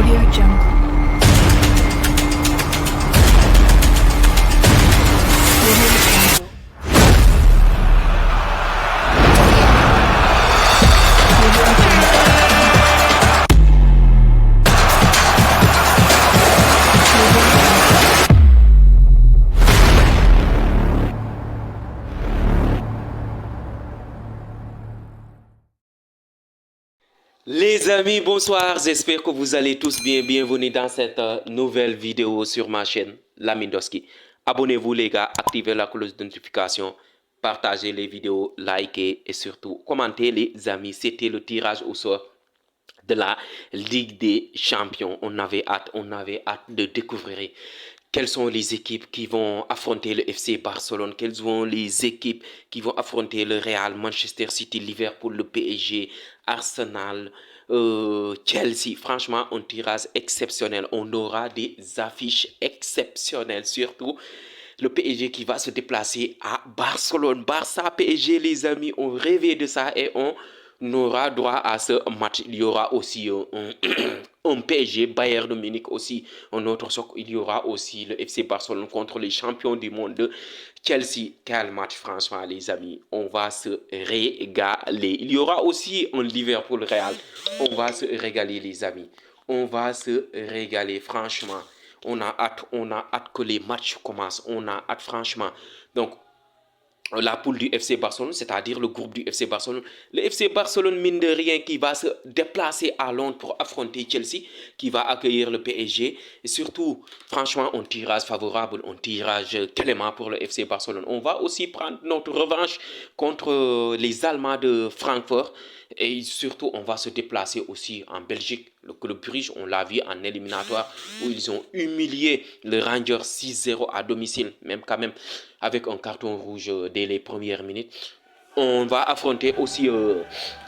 Audio Jungle. Audio Jungle. Audio Jungle. Les amis, bonsoir, j'espère que vous allez tous bien. Bienvenue dans cette nouvelle vidéo sur ma chaîne, Lamindoski. Abonnez-vous les gars, activez la cloche de notification, partagez les vidéos, likez et surtout commentez les amis. C'était le tirage au sort de la Ligue des Champions. On avait hâte de découvrir quelles sont les équipes qui vont affronter le FC Barcelone, quelles sont les équipes qui vont affronter le Real, Manchester City, Liverpool, le PSG, Arsenal, Chelsea. Franchement, un tirage exceptionnel. On aura des affiches exceptionnelles, surtout le PSG qui va se déplacer à Barcelone. Barça, PSG, les amis, on rêvait de ça et on aura droit à ce match. Il y aura aussi un PSG, Bayern de Munich aussi, un autre choc. Il y aura aussi le FC Barcelone contre les champions du monde de Chelsea. Quel match, franchement, les amis. On va se régaler. Il y aura aussi un Liverpool Real. On va se régaler, les amis. On va se régaler, franchement. On a hâte que les matchs commencent. On a hâte, franchement. Donc, la poule du FC Barcelone, c'est-à-dire le groupe du FC Barcelone. Le FC Barcelone, mine de rien, qui va se déplacer à Londres pour affronter Chelsea, qui va accueillir le PSG. Et surtout, franchement, un tirage favorable, un tirage clément pour le FC Barcelone. On va aussi prendre notre revanche contre les Allemands de Francfort. Et surtout, on va se déplacer aussi en Belgique. Le club Bruges, on l'a vu en éliminatoire, où ils ont humilié le Rangers 6-0 à domicile, même quand même avec un carton rouge dès les premières minutes. On va affronter aussi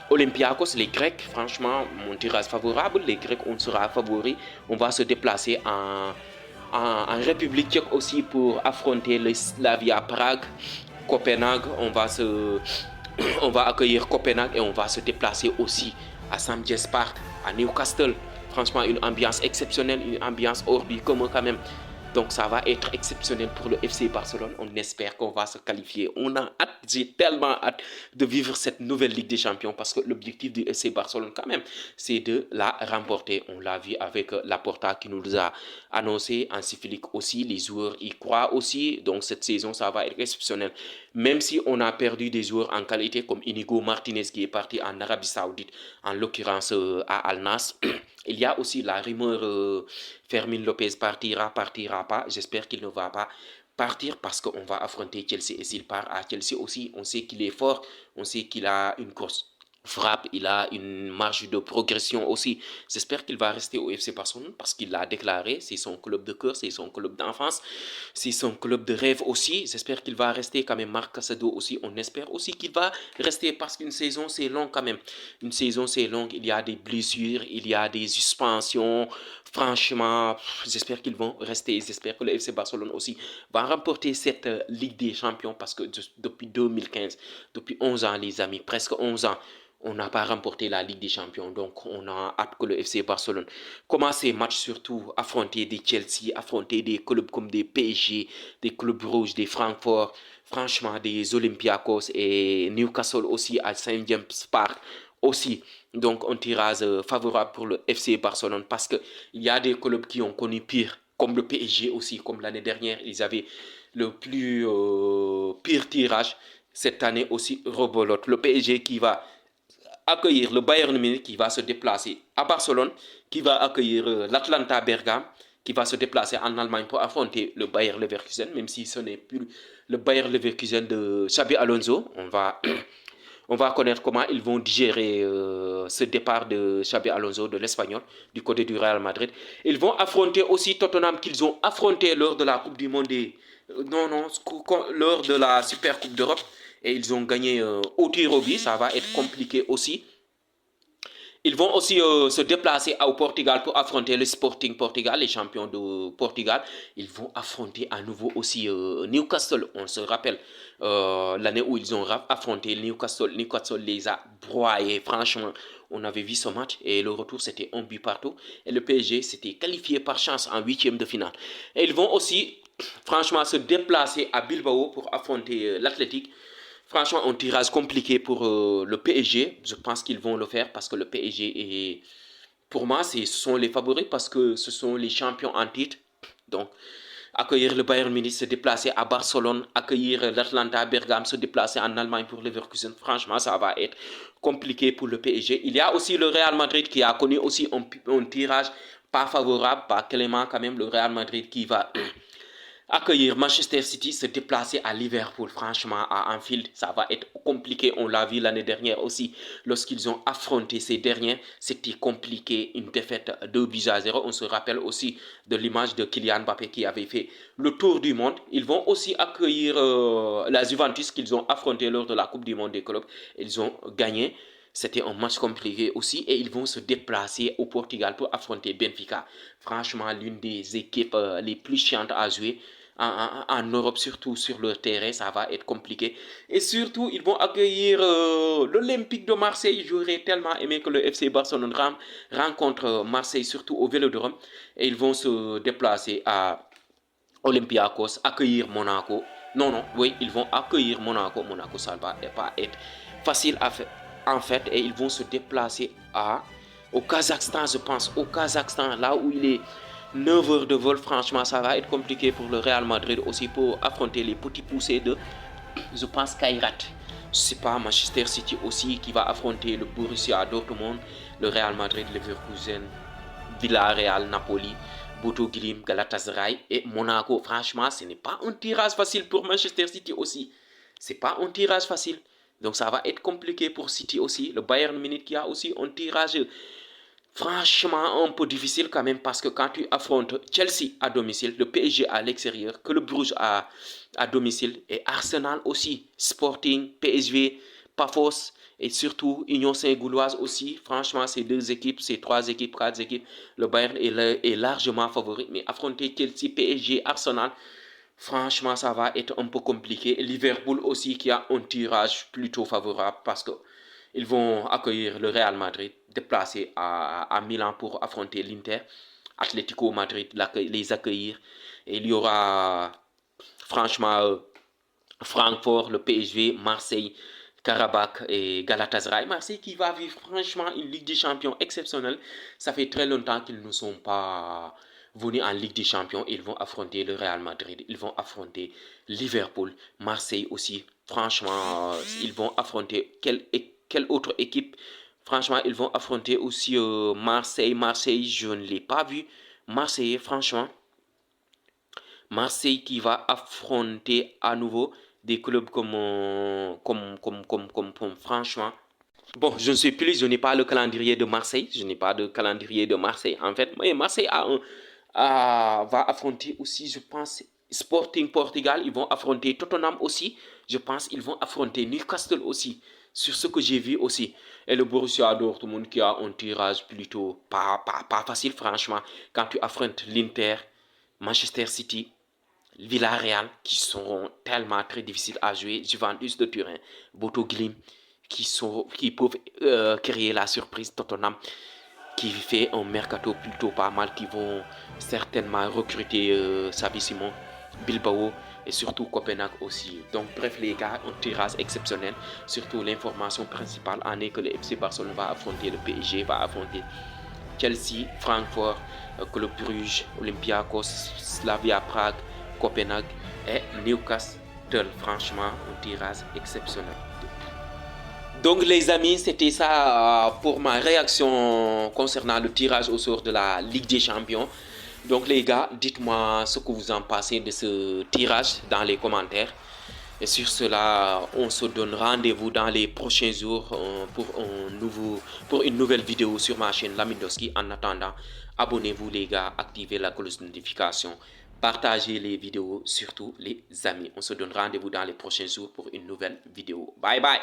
Olympiakos, les Grecs. Franchement, mon tirage favorable. Les Grecs, on sera favoris. On va se déplacer en République tchèque aussi pour affronter le Slavia Prague. Copenhague, on va accueillir Copenhague et on va se déplacer aussi à St. James Park, à Newcastle. Franchement, une ambiance exceptionnelle, une ambiance hors du commun quand même. Donc ça va être exceptionnel pour le FC Barcelone. On espère qu'on va se qualifier. On a hâte, j'ai tellement hâte de vivre cette nouvelle Ligue des Champions parce que l'objectif du FC Barcelone quand même, c'est de la remporter. On l'a vu avec Laporta qui nous a annoncé, Hansi Flick aussi, les joueurs y croient aussi. Donc cette saison, ça va être exceptionnel. Même si on a perdu des joueurs en qualité comme Inigo Martinez qui est parti en Arabie Saoudite, en l'occurrence à Al Nassr. Il y a aussi la rumeur Fermin Lopez partira pas. J'espère qu'il ne va pas partir parce qu'on va affronter Chelsea. Et s'il part à Chelsea aussi, on sait qu'il est fort. On sait qu'il a une grosse frappe. Il a une marge de progression aussi. J'espère qu'il va rester au FC Barcelone parce qu'il l'a déclaré. C'est son club de cœur, c'est son club d'enfance. C'est son club de rêve aussi. J'espère qu'il va rester quand même. Marc Casado aussi. On espère aussi qu'il va rester parce qu'une saison, c'est long quand même. Une saison, c'est long. Il y a des blessures, il y a des suspensions. Franchement, j'espère qu'ils vont rester. J'espère que le FC Barcelone aussi va remporter cette Ligue des Champions parce que depuis 2015, depuis 11 ans, les amis, presque 11 ans, on n'a pas remporté la Ligue des Champions. Donc, on a hâte que le FC Barcelone commence ces matchs, surtout affronter des Chelsea, affronter des clubs comme des PSG, des clubs rouges, des Francfort, franchement, des Olympiakos et Newcastle aussi à Saint James Park aussi. Donc, un tirage favorable pour le FC Barcelone parce qu'il y a des clubs qui ont connu pire, comme le PSG aussi, comme l'année dernière, ils avaient le plus pire tirage. Cette année aussi, rebolote. Le PSG qui va accueillir le Bayern Munich qui va se déplacer à Barcelone, qui va accueillir l'Atlanta Bergame, qui va se déplacer en Allemagne pour affronter le Bayer Leverkusen, même si ce n'est plus le Bayer Leverkusen de Xabi Alonso. On va connaître comment ils vont digérer ce départ de Xabi Alonso de l'Espagnol, du côté du Real Madrid. Ils vont affronter aussi Tottenham qu'ils ont affronté lors de la Coupe du Monde, lors de la Super Coupe d'Europe. Et ils ont gagné au tir au but, ça va être compliqué aussi. Ils vont aussi se déplacer au Portugal pour affronter le Sporting Portugal, les champions de Portugal. Ils vont affronter à nouveau aussi Newcastle. On se rappelle l'année où ils ont affronté Newcastle. Newcastle les a broyés, franchement. On avait vu ce match et le retour c'était un but partout. Et le PSG s'était qualifié par chance en huitième de finale. Et ils vont aussi, franchement, se déplacer à Bilbao pour affronter l'Athletic. Franchement, un tirage compliqué pour le PSG. Je pense qu'ils vont le faire parce que le PSG est, pour moi, ce sont les favoris parce que ce sont les champions en titre. Donc, accueillir le Bayern Munich, se déplacer à Barcelone, accueillir l'Atlanta Bergame, se déplacer en Allemagne pour Leverkusen. Franchement, ça va être compliqué pour le PSG. Il y a aussi le Real Madrid qui a connu aussi un tirage pas favorable, pas clément quand même. Le Real Madrid qui va accueillir Manchester City, se déplacer à Liverpool, franchement, à Anfield, ça va être compliqué. On l'a vu l'année dernière aussi, lorsqu'ils ont affronté ces derniers, c'était compliqué, une défaite 2-0. On se rappelle aussi de l'image de Kylian Mbappé qui avait fait le tour du monde. Ils vont aussi accueillir la Juventus qu'ils ont affronté lors de la Coupe du Monde des clubs. Ils ont gagné. C'était un match compliqué aussi et ils vont se déplacer au Portugal pour affronter Benfica. Franchement, l'une des équipes les plus chiantes à jouer en Europe, surtout sur leur terrain, ça va être compliqué. Et surtout, ils vont accueillir l'Olympique de Marseille. J'aurais tellement aimé que le FC Barcelone rencontre Marseille, surtout au Vélodrome. Et ils vont se déplacer à Olympiakos, accueillir Monaco. Non, oui, ils vont accueillir Monaco. Monaco, ça va pas être facile à faire. En fait, et ils vont se déplacer au Kazakhstan, je pense. Au Kazakhstan, là où il est 9 heures de vol, franchement, ça va être compliqué pour le Real Madrid aussi pour affronter les petits poussés de, je pense, Kairat. Je sais pas, Manchester City aussi qui va affronter le Borussia Dortmund, le Real Madrid, Leverkusen, Villarreal, Napoli, Bodo Glimt, Galatasaray et Monaco. Franchement, ce n'est pas un tirage facile pour Manchester City aussi. C'est pas un tirage facile. Donc ça va être compliqué pour City aussi. Le Bayern Munich qui a aussi un tirage franchement un peu difficile quand même parce que quand tu affrontes Chelsea à domicile, le PSG à l'extérieur, que le Bruges à domicile et Arsenal aussi, Sporting, PSV, Pafos et surtout Union Saint-Gauloise aussi. Franchement, ces deux équipes, ces trois équipes, quatre équipes, le Bayern est largement favori. Mais affronter Chelsea, PSG, Arsenal, franchement, ça va être un peu compliqué. Liverpool aussi qui a un tirage plutôt favorable parce qu'ils vont accueillir le Real Madrid, déplacer à Milan pour affronter l'Inter, Atlético Madrid, les accueillir. Et il y aura franchement Francfort, le PSV, Marseille, Karabakh et Galatasaray. Marseille qui va vivre franchement une Ligue des Champions exceptionnelle. Ça fait très longtemps qu'ils ne sont pas venus en Ligue des Champions. Ils vont affronter le Real Madrid, ils vont affronter Liverpool, Marseille aussi. Franchement, ils vont affronter quelle autre équipe? Franchement, ils vont affronter aussi Marseille. Marseille, je ne l'ai pas vu. Marseille, franchement. Marseille qui va affronter à nouveau des clubs comme franchement. Bon, je ne sais plus, je n'ai pas le calendrier de Marseille. Je n'ai pas de calendrier de Marseille, en fait. Mais Marseille va affronter aussi, je pense, Sporting Portugal. Ils vont affronter Tottenham aussi. Je pense qu'ils vont affronter Newcastle aussi. Sur ce que j'ai vu aussi. Et le Borussia Dortmund qui a un tirage plutôt pas facile, franchement. Quand tu affrontes l'Inter, Manchester City, Villarreal, qui seront tellement très difficiles à jouer, Juventus de Turin, Bodo Glimt, qui peuvent créer la surprise, Tottenham, qui fait un mercato plutôt pas mal, qui vont certainement recruter Xavi Simons, Bilbao et surtout Copenhague aussi. Donc bref les gars, un tirage exceptionnel. Surtout l'information principale en est que le FC Barcelone va affronter le PSG, va affronter Chelsea, Francfort, Club Bruges, Olympiakos, Slavia Prague, Copenhague et Newcastle. Franchement, un tirage exceptionnel. Donc les amis, c'était ça pour ma réaction concernant le tirage au sort de la Ligue des Champions. Donc les gars, dites-moi ce que vous en pensez de ce tirage dans les commentaires. Et sur cela, on se donne rendez-vous dans les prochains jours pour une nouvelle vidéo sur ma chaîne Lamindoski. En attendant, abonnez-vous les gars, activez la cloche de notification, partagez les vidéos, surtout les amis. On se donne rendez-vous dans les prochains jours pour une nouvelle vidéo. Bye bye.